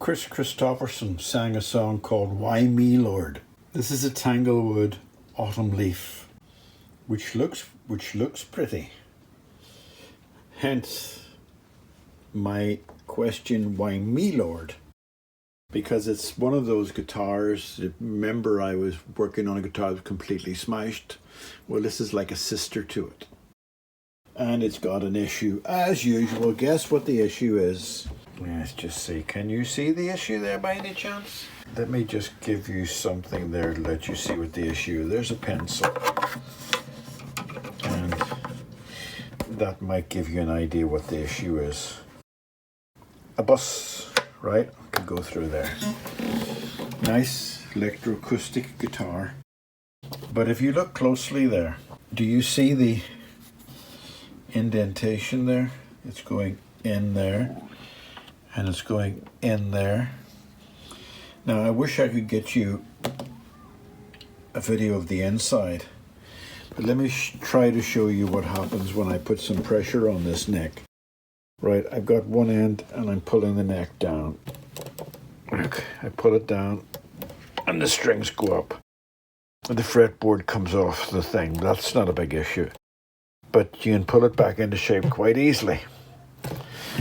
Chris Christopherson sang a song called Why Me Lord. This is a Tanglewood autumn leaf, which looks pretty. Hence my question, why me Lord? Because it's one of those guitars. Remember, I was working on a guitar that was completely smashed. Well, this is like a sister to it. And it's got an issue as usual. Guess what the issue is? Let's just see. Can you see the issue there by any chance? Let me just give you something there to let you see what the issue is. There's a pencil. And that might give you an idea what the issue is. A bus, right? Can go through there. Nice electroacoustic guitar. But if you look closely there, do you see the indentation there? It's going in there. And it's going in there. Now I wish I could get you a video of the inside, but let me try to show you what happens when I put some pressure on this neck. Right, I've got one end and I'm pulling the neck down. Look, I pull it down and the strings go up. And the fretboard comes off the thing. That's not a big issue. But you can pull it back into shape quite easily.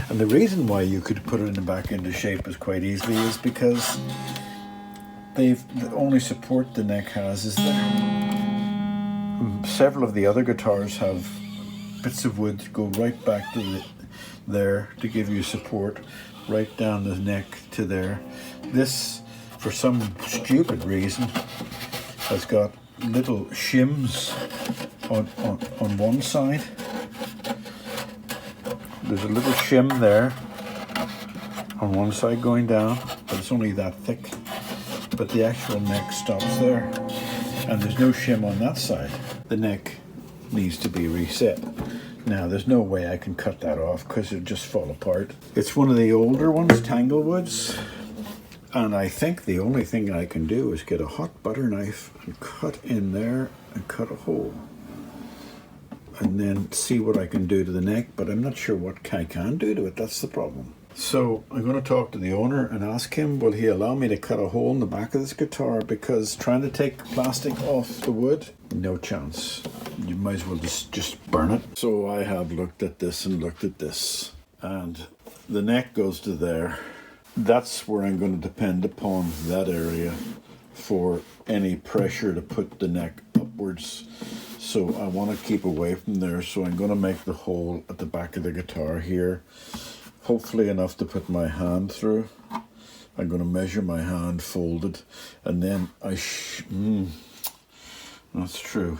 And the reason why you could put it back into shape as quite easily is because the only support the neck has is there. Several of the other guitars have bits of wood that go right back to there to give you support, right down the neck to there. This, for some stupid reason, has got little shims on one side. There's a little shim there on one side going down, but it's only that thick. But the actual neck stops there. And there's no shim on that side. The neck needs to be reset. Now, there's no way I can cut that off because it'll just fall apart. It's one of the older ones, Tanglewoods. And I think the only thing I can do is get a hot butter knife and cut in there and cut a hole. And then see what I can do to the neck, but I'm not sure what I can do to it. That's the problem. So I'm going to talk to the owner and ask him, will he allow me to cut a hole in the back of this guitar? Because trying to take plastic off the wood, no chance. You might as well just burn it. So I have looked at this and looked at this, and the neck goes to there. That's where I'm going to depend upon that area for any pressure to put the neck upwards. So I want to keep away from there, so I'm going to make the hole at the back of the guitar here, hopefully enough to put my hand through. I'm going to measure my hand folded, and then that's true.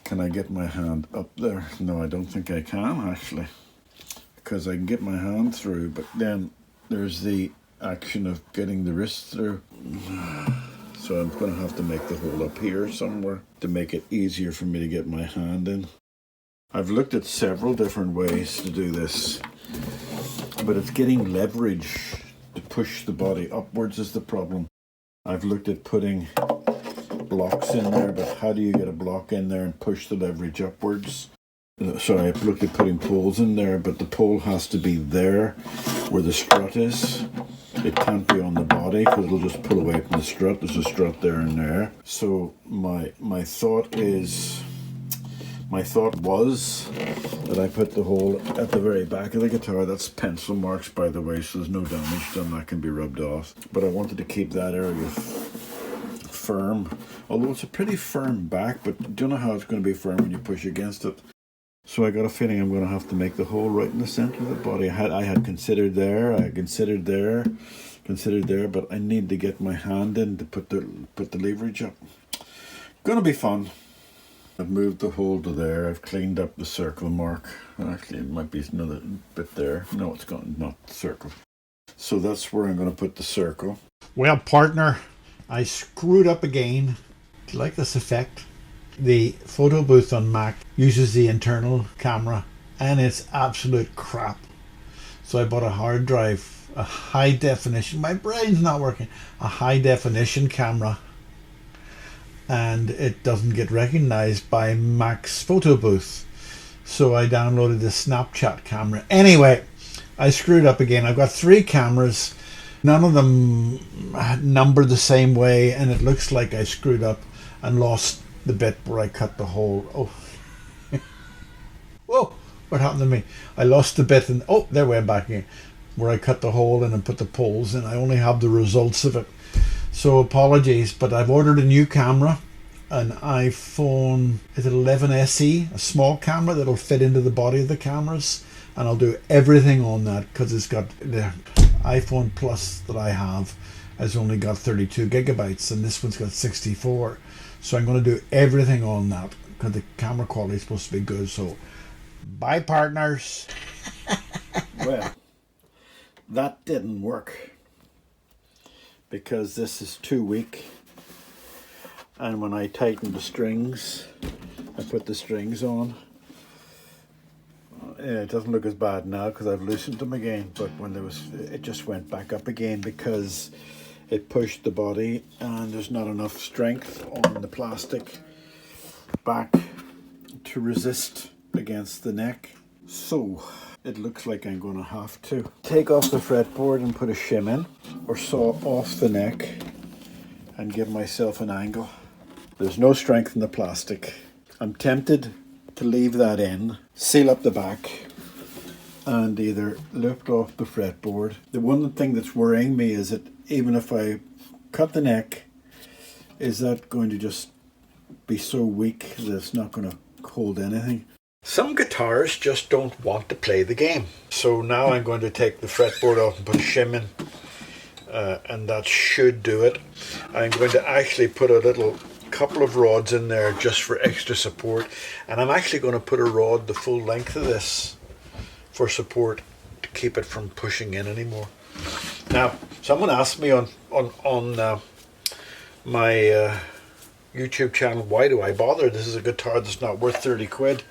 Can I get my hand up there? No, I don't think I can actually, because I can get my hand through, but then there's the action of getting the wrist through. So I'm going to have to make the hole up here somewhere to make it easier for me to get my hand in. I've looked at several different ways to do this, but it's getting leverage to push the body upwards is the problem. I've looked at putting blocks in there, but how do you get a block in there and push the leverage upwards? Sorry, I've looked at putting poles in there, but the pole has to be there where the strut is. It can't be on the body because it'll just pull away from the strut. There's a strut there and there. So my thought was that I put the hole at the very back of the guitar. That's pencil marks, by the way, so there's no damage done. That can be rubbed off. But I wanted to keep that area firm. Although it's a pretty firm back, but you don't know how it's going to be firm when you push against it. So I got a feeling I'm going to have to make the hole right in the center of the body. I had considered there, but I need to get my hand in to put the leverage up. Gonna be fun. I've moved the hole to there. I've cleaned up the circle mark. Actually, it might be another bit there. No, it's gone, not the circle. So that's where I'm going to put the circle. Well, partner, I screwed up again. Do you like this effect? The photo booth on Mac uses the internal camera and it's absolute crap. So I bought a hard drive, a high definition, my brain's not working, a high definition camera, and it doesn't get recognized by Mac's photo booth. So I downloaded the Snapchat camera. Anyway, I screwed up again. I've got 3 cameras. None of them numbered the same way, and it looks like I screwed up and lost the bit where I cut the hole. Oh, whoa, what happened to me? I lost the bit, and oh, there we're back again, where I cut the hole in and put the poles in. I only have the results of it. So apologies, but I've ordered a new camera, an iPhone, is it 11 SE, a small camera that'll fit into the body of the cameras, and I'll do everything on that because it's got the iPhone Plus that I have has only got 32 gigabytes and this one's got 64. So I'm going to do everything on that because the camera quality is supposed to be good. So bye, partners. Well, that didn't work because this is too weak, and when I tighten the strings, I put the strings on. Yeah, it doesn't look as bad now because I've loosened them again, but when it just went back up again because it pushed the body and there's not enough strength on the plastic back to resist against the neck. So it looks like I'm going to have to take off the fretboard and put a shim in, or saw off the neck and give myself an angle. There's no strength in the plastic. I'm tempted to leave that in, seal up the back, and either lift off the fretboard. The one thing that's worrying me is that even if I cut the neck, is that going to just be so weak that it's not going to hold anything? Some guitars just don't want to play the game. So now I'm going to take the fretboard off and put a shim in, and that should do it. I'm going to actually put a little couple of rods in there just for extra support, and I'm actually going to put a rod the full length of this for support to keep it from pushing in anymore. Now, someone asked me on my YouTube channel, why do I bother? This is a guitar that's not worth 30 quid.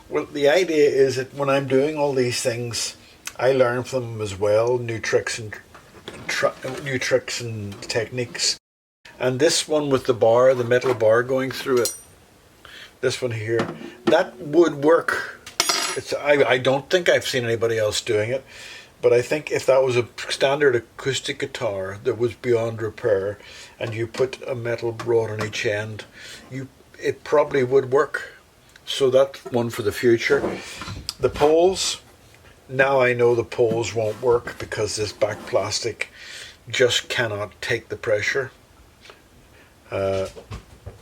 Well, the idea is that when I'm doing all these things, I learn from them as well, new tricks and techniques. And this one with the bar, the metal bar going through it, this one here, that would work. I don't think I've seen anybody else doing it, but I think if that was a standard acoustic guitar that was beyond repair and you put a metal rod on each end, it probably would work. So that's one for the future. The poles, now I know the poles won't work because this back plastic just cannot take the pressure.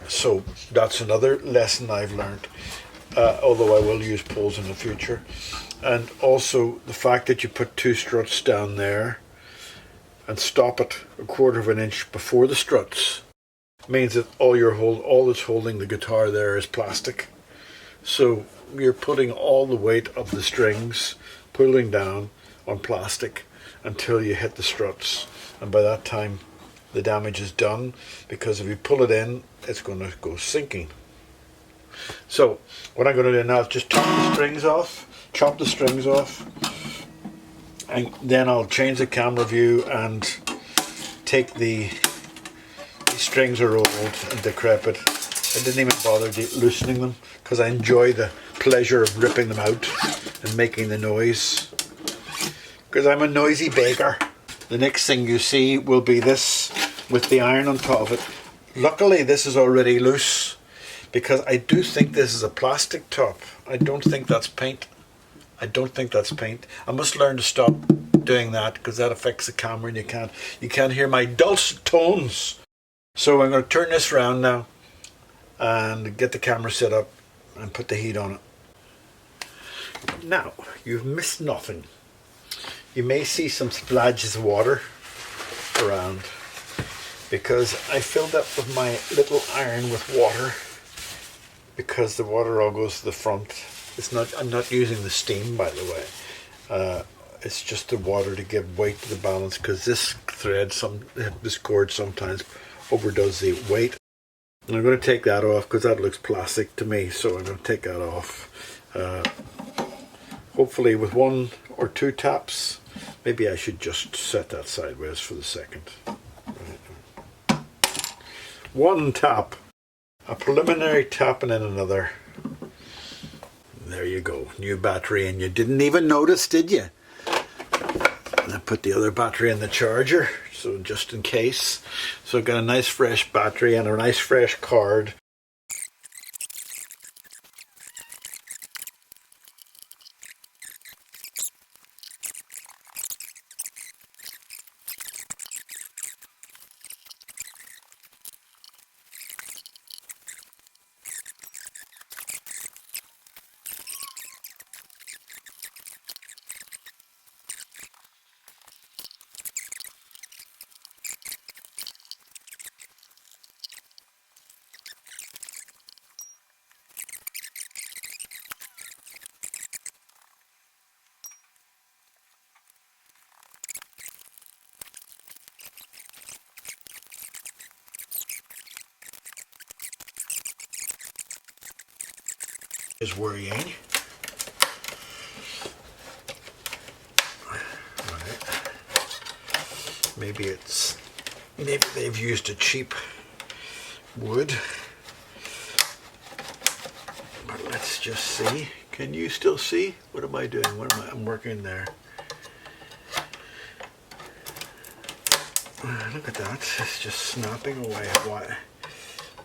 So that's another lesson I've learned, although I will use poles in the future. And also the fact that you put two struts down there and stop it a quarter of an inch before the struts means that all that's holding the guitar there is plastic. So you're putting all the weight of the strings pulling down on plastic until you hit the struts, and by that time the damage is done, because if you pull it in, it's going to go sinking. So what I'm going to do now is just chop the strings off, and then I'll change the camera view and take the strings are old and decrepit. I didn't even bother loosening them because I enjoy the pleasure of ripping them out and making the noise, because I'm a noisy baker. The next thing you see will be this with the iron on top of it. Luckily this is already loose because I do think this is a plastic top. I don't think that's paint. I must learn to stop doing that because that affects the camera and you can't hear my dulcet tones. So I'm going to turn this around now and get the camera set up and put the heat on it. Now, you've missed nothing. You may see some splashes of water around because I filled up with my little iron with water because the water all goes to the front. I'm not using the steam, by the way. It's just the water to give weight to the balance, because this cord sometimes overdoes the weight. And I'm going to take that off because that looks plastic to me, so I'm going to take that off. Hopefully with one or two taps. Maybe I should just set that sideways for the second. Right. One tap, a preliminary tap, and then another. There you go, new battery, and you didn't even notice, did you? I put the other battery in the charger, so just in case. So I've got a nice fresh battery and a nice fresh card. Is worrying. Right. Maybe they've used a cheap wood. But let's just see. Can you still see? What am I doing? I'm working there. Look at that. It's just snapping away. Why?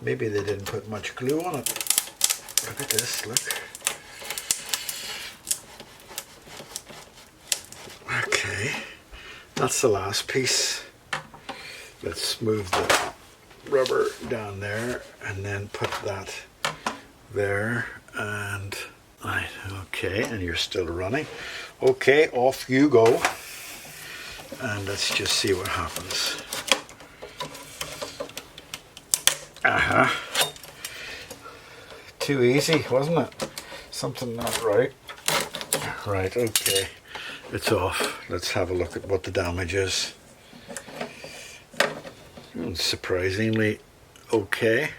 Maybe they didn't put much glue on it. Look at this, look. Okay, that's the last piece. Let's move the rubber down there and then put that there. And right, okay, and you're still running. Okay, off you go. And let's just see what happens. Uh-huh. Too easy, wasn't it? Something not right. Right, okay. It's off. Let's have a look at what the damage is. Surprisingly okay.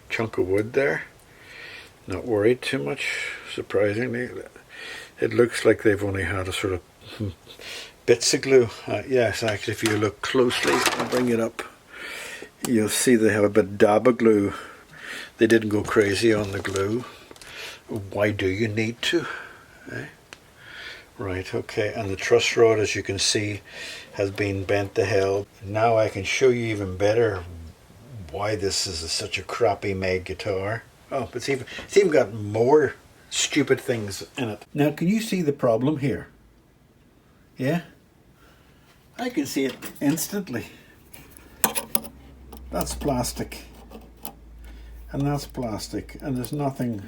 Chunk of wood there. Not worried too much, surprisingly. It looks like they've only had a sort of bits of glue. Yes, actually, if you look closely, I'll bring it up. You'll see they have a bit dab of glue. They didn't go crazy on the glue. Why do you need to? Eh? Right, okay, and the truss rod, as you can see, has been bent to hell. Now I can show you even better why this is such a crappy made guitar. Oh, it's even got more stupid things in it. Now, can you see the problem here? Yeah? I can see it instantly. That's plastic. And that's plastic, and there's nothing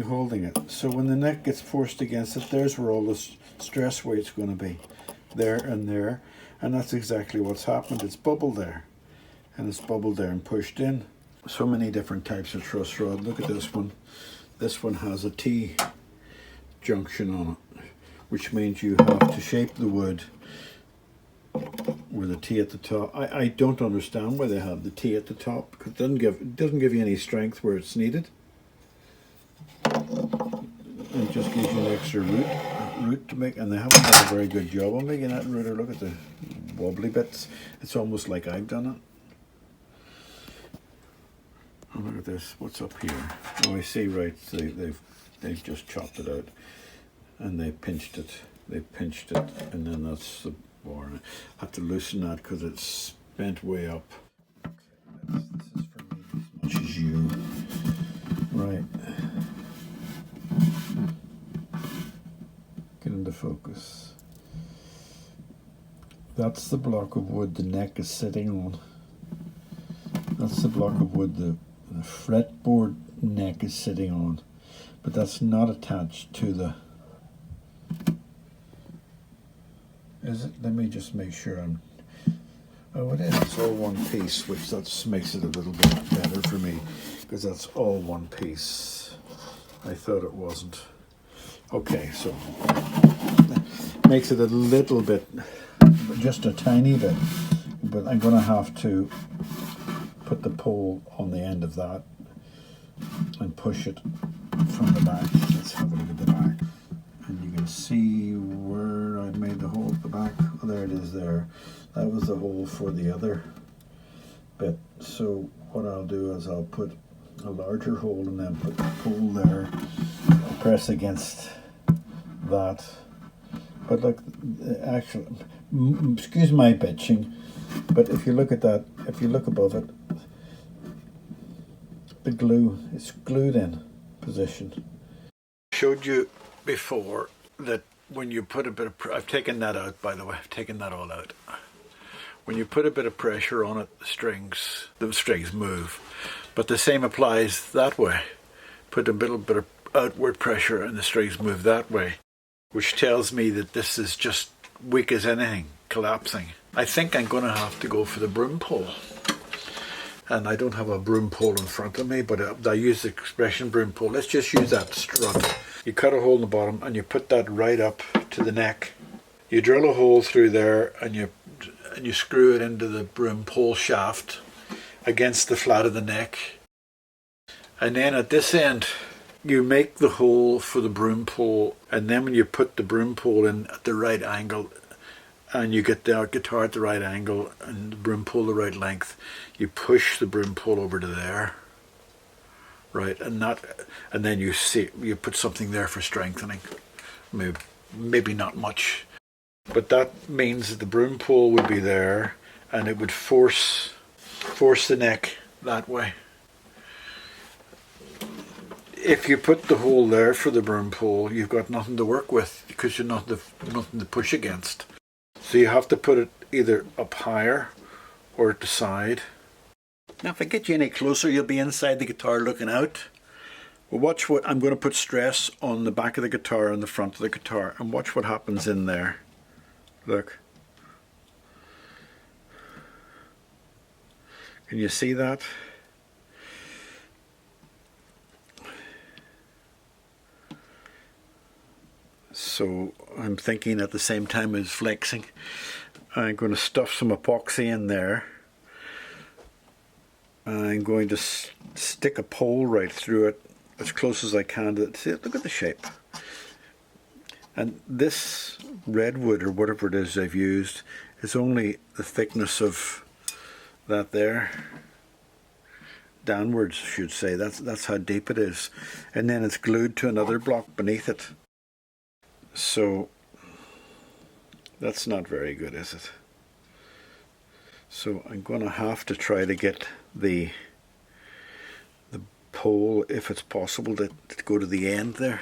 holding it. So when the neck gets forced against it, there's where all the stress weight's going to be, there, and that's exactly what's happened. It's bubbled there, and it's bubbled there and pushed in. So many different types of truss rod. Look at this one. This one has a T junction on it, which means you have to shape the wood with a T at the top. I don't understand why they have the T at the top, because it doesn't give you any strength where it's needed. It just gives you an extra root to make, and they haven't done a very good job on making that router. Look at the wobbly bits. It's almost like I've done it. Oh, look at this. What's up here? Oh, I see. Right, they've just chopped it out, and they pinched it. They pinched it, and then that's the bar. I have to loosen that because it's bent way up. Okay, this is for me as much as you. Right. Get into focus. That's the block of wood the neck is sitting on. That's the block of wood the fretboard neck is sitting on. But that's not attached to the... Is it? Let me just make sure I'm... Oh, it is. It's all one piece, which that makes it a little bit better for me, because that's all one piece. I thought it wasn't. Okay, so makes it a little bit, just a tiny bit, but I'm going to have to put the pole on the end of that and push it from the back. Let's have a look at the back. And you can see where I made the hole at the back. Oh, there it is there. That was the hole for the other bit. So what I'll do is I'll put a larger hole and then put the pole there, press against that, But look, actually, excuse my bitching, but if you look at that, if you look above it, the glue is glued in position. Showed you before that when you put a bit of, I've taken that out, by the way, I've taken that all out. When you put a bit of pressure on it, the strings move. But the same applies that way. Put a little bit of outward pressure and the strings move that way, which tells me that this is just weak as anything, collapsing. I think I'm going to have to go for the broom pole. And I don't have a broom pole in front of me, but I use the expression broom pole. Let's just use that strut. You cut a hole in the bottom and you put that right up to the neck. You drill a hole through there and you screw it into the broom pole shaft against the flat of the neck. And then at this end, you make the hole for the broom pole, and then when you put the broom pole in at the right angle, and you get the guitar at the right angle and the broom pole the right length, you push the broom pole over to there, right? And then you put something there for strengthening, maybe not much, but that means that the broom pole would be there, and it would force the neck that way. If you put the hole there for the broom pole, you've got nothing to work with because you're nothing to push against. So you have to put it either up higher or at the side. Now if I get you any closer, you'll be inside the guitar looking out. Well, watch what I'm going to put stress on the back of the guitar and the front of the guitar, and watch what happens in there. Look. Can you see that? So I'm thinking at the same time as flexing, I'm going to stuff some epoxy in there. I'm going to stick a pole right through it as close as I can to see it. Look at the shape. And this redwood or whatever it is I've used is only the thickness of that there. Downwards, I should say. That's how deep it is. And then it's glued to another block beneath it. So that's not very good, is it? So I'm going to have to try to get the pole, if it's possible, to go to the end there.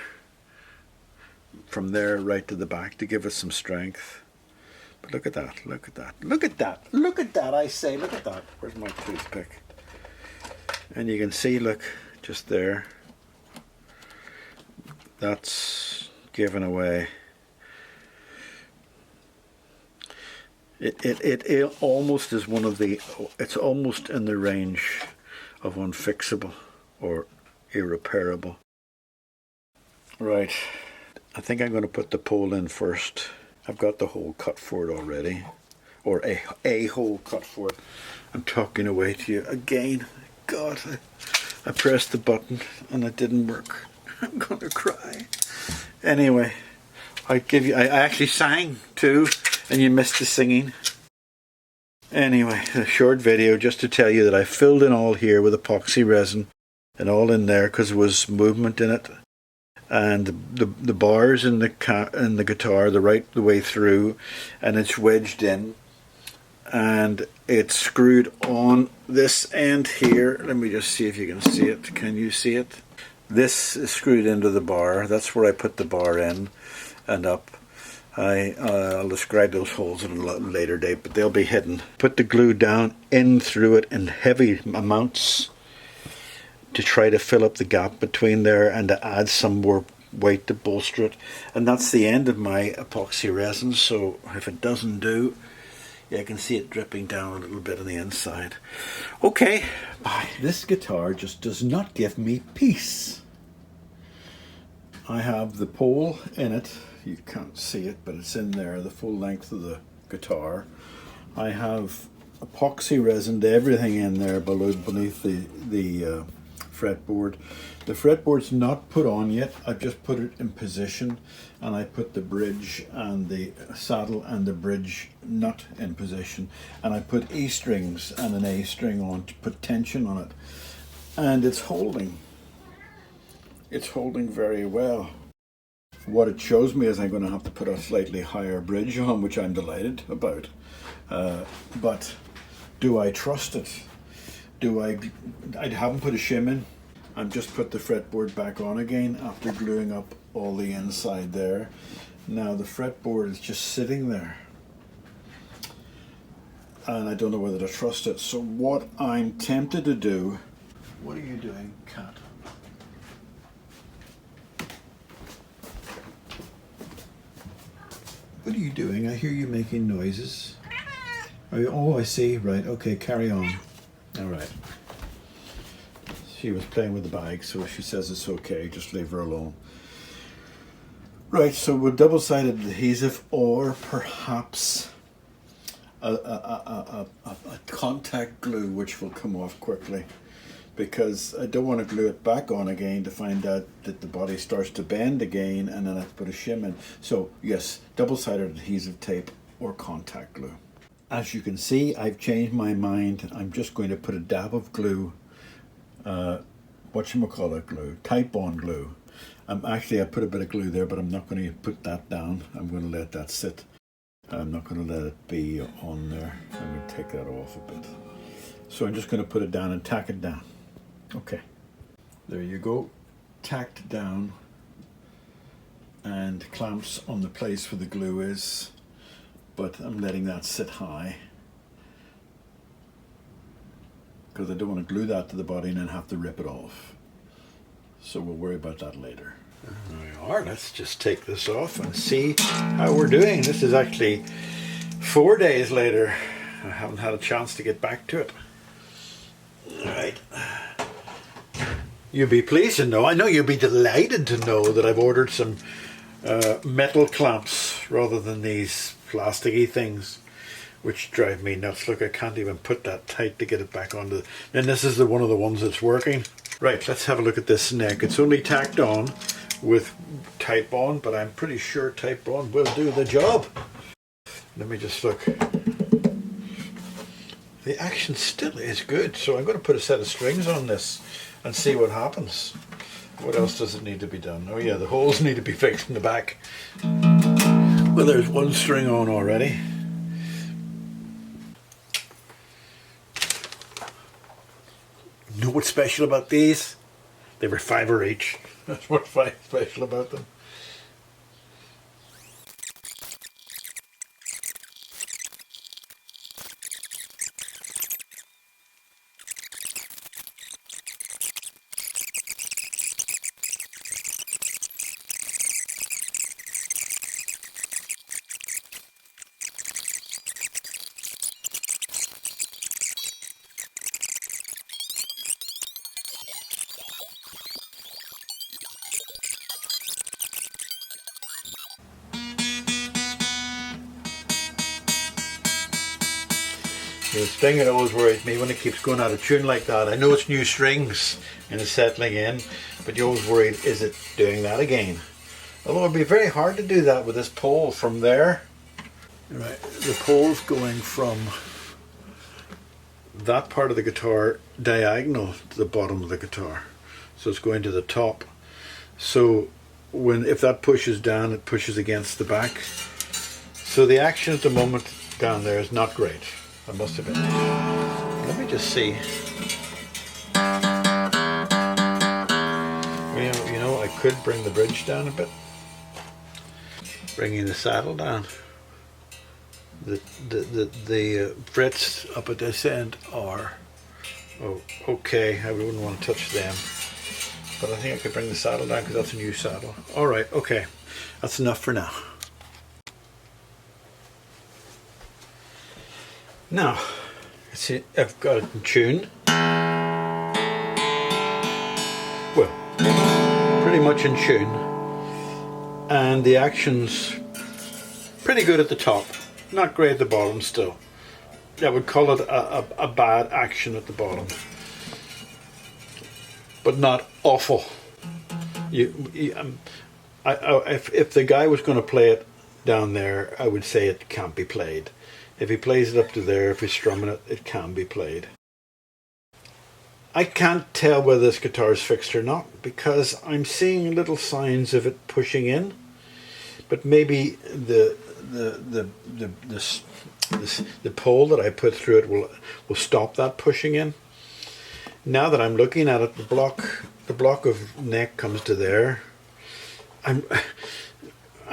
From there right to the back to give it some strength. But look at that, look at that, look at that, look at that, I say, look at that. Where's my toothpick? And you can see, look, just there. That's given away. It almost is one of the, it's almost in the range of unfixable or irreparable. Right, I think I'm going to put the pole in first. I've got the hole cut for it already, or a hole cut for it. I'm talking away to you again. God, I pressed the button and it didn't work. I'm going to cry. Anyway, I actually sang too, and you missed the singing. Anyway, a short video just to tell you that I filled in all here with epoxy resin and all in there because there was movement in it, and the bars in the guitar the way through, and it's wedged in, and it's screwed on this end here. Let me just see if you can see it. Can you see it? This is screwed into the bar. That's where I put the bar in and up. I'll describe those holes at a later date, but they'll be hidden. Put the glue down in through it in heavy amounts to try to fill up the gap between there and to add some more weight to bolster it. And that's the end of my epoxy resin, so if it doesn't do, yeah, I can see it dripping down a little bit on the inside. Okay, bye. This guitar just does not give me peace. I have the pole in it. You can't see it, but it's in there, the full length of the guitar. I have epoxy resin, everything in there beneath the fretboard. The fretboard's not put on yet. I've just put it in position, and I put the bridge and the saddle and the bridge nut in position, and I put E strings and an A string on to put tension on it, and it's holding very well. What it shows me is I'm going to have to put a slightly higher bridge on, which I'm delighted about. But do I trust it? I haven't put a shim in. I've just put the fretboard back on again after gluing up all the inside there. Now the fretboard is just sitting there. And I don't know whether to trust it. So what I'm tempted to do... What are you doing, cat? What are you doing? I hear you making noises. Oh, I see. Right. Okay, carry on. All right. She was playing with the bag, so she says it's okay. Just leave her alone. Right, so with double-sided adhesive, or perhaps a contact glue, which will come off quickly, because I don't want to glue it back on again to find out that the body starts to bend again and then I have to put a shim in. So yes, double-sided adhesive tape or contact glue. As you can see, I've changed my mind. I'm just going to put a dab of glue, whatchamacallit glue, Type-On glue. I put a bit of glue there, but I'm not going to put that down. I'm going to let that sit. I'm not going to let it be on there. I'm going to take that off a bit. So I'm just going to put it down and tack it down. Okay, there you go, tacked down, and clamps on the place where the glue is, but I'm letting that sit high because I don't want to glue that to the body and then have to rip it off. So we'll worry about that later. There we are. Let's just take this off and see how we're doing. This is actually 4 days later. I haven't had a chance to get back to it. All right. You'll be pleased to know, I know you'll be delighted to know that I've ordered some metal clamps rather than these plasticky things, which drive me nuts. Look, I can't even put that tight to get it back onto the... And this is one of the ones that's working. Right, let's have a look at this neck. It's only tacked on with Type-On, but I'm pretty sure Type-On will do the job. Let me just look. The action still is good, so I'm going to put a set of strings on this and see what happens. What else does it need to be done? Oh yeah, the holes need to be fixed in the back. Well, there's one string on already. You know what's special about these? They were $5 each. That's what's special about them. The thing that always worries me when it keeps going out of tune like that, I know it's new strings and it's settling in, but you're always worried, is it doing that again? Although it'd be very hard to do that with this pole from there. Right, the pole's going from that part of the guitar diagonal to the bottom of the guitar. So it's going to the top. So if that pushes down, it pushes against the back. So the action at the moment down there is not great. I must have been. Let me just see. You know, I could bring the bridge down a bit. Bringing the saddle down. The frets up at this end are okay. I wouldn't want to touch them. But I think I could bring the saddle down because that's a new saddle. All right, okay. That's enough for now. Now, see, I've got it in tune. Well, pretty much in tune. And the action's pretty good at the top. Not great at the bottom still. I would call it a bad action at the bottom. But not awful. If the guy was going to play it down there, I would say it can't be played. If he plays it up to there, if he's strumming it, it can be played. I can't tell whether this guitar is fixed or not because I'm seeing little signs of it pushing in. but maybe the pole that I put through it will stop that pushing in. Now that I'm looking at it, the block of neck comes to there. I'm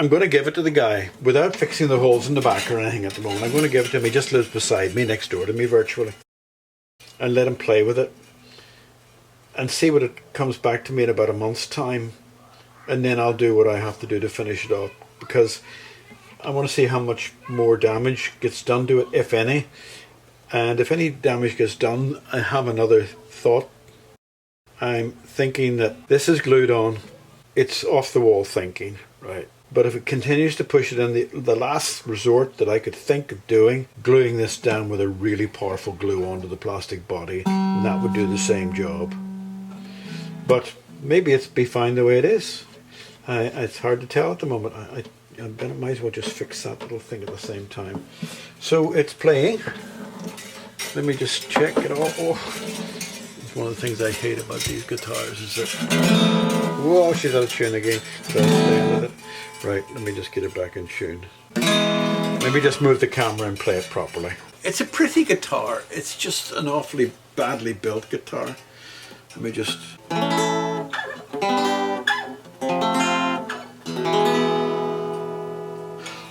going to give it to the guy without fixing the holes in the back or anything at the moment. I'm going to give it to him. He just lives beside me, next door to me virtually, and let him play with it and see what it comes back to me in about a month's time, and then I'll do what I have to do to finish it off, because I want to see how much more damage gets done to it, if any. And if any damage gets done, I have another thought. I'm thinking that this is glued on. It's off the wall thinking, right? But if it continues to push it in, the last resort that I could think of doing, gluing this down with a really powerful glue onto the plastic body, and that would do the same job. But maybe it's be fine the way it is. It's hard to tell at the moment. I might as well just fix that little thing at the same time. So it's playing. Let me just check it all. Oh, it's one of the things I hate about these guitars is that, whoa, she's out of tune again. So I'm playing with it. Right, let me just get it back in tune. Let me just move the camera and play it properly. It's a pretty guitar. It's just an awfully badly built guitar. Let me just...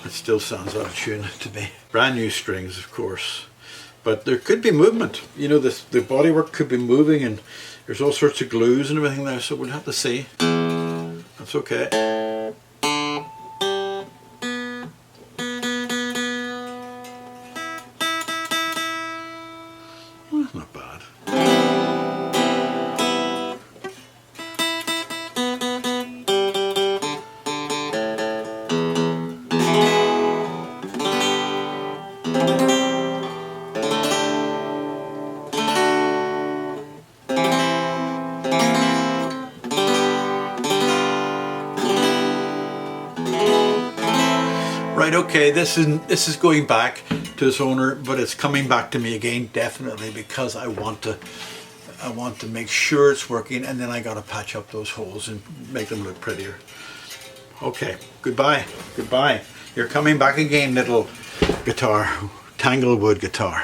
It still sounds out of tune to me. Brand new strings, of course. But there could be movement. You know, the bodywork could be moving, and there's all sorts of glues and everything there, so we'll have to see. That's okay. Well, that's not bad. Right, okay, this is going back to its owner, but it's coming back to me again, definitely, because I want to make sure it's working, and then I got to patch up those holes and make them look prettier. Okay, goodbye, goodbye. You're coming back again, little guitar, Tanglewood guitar.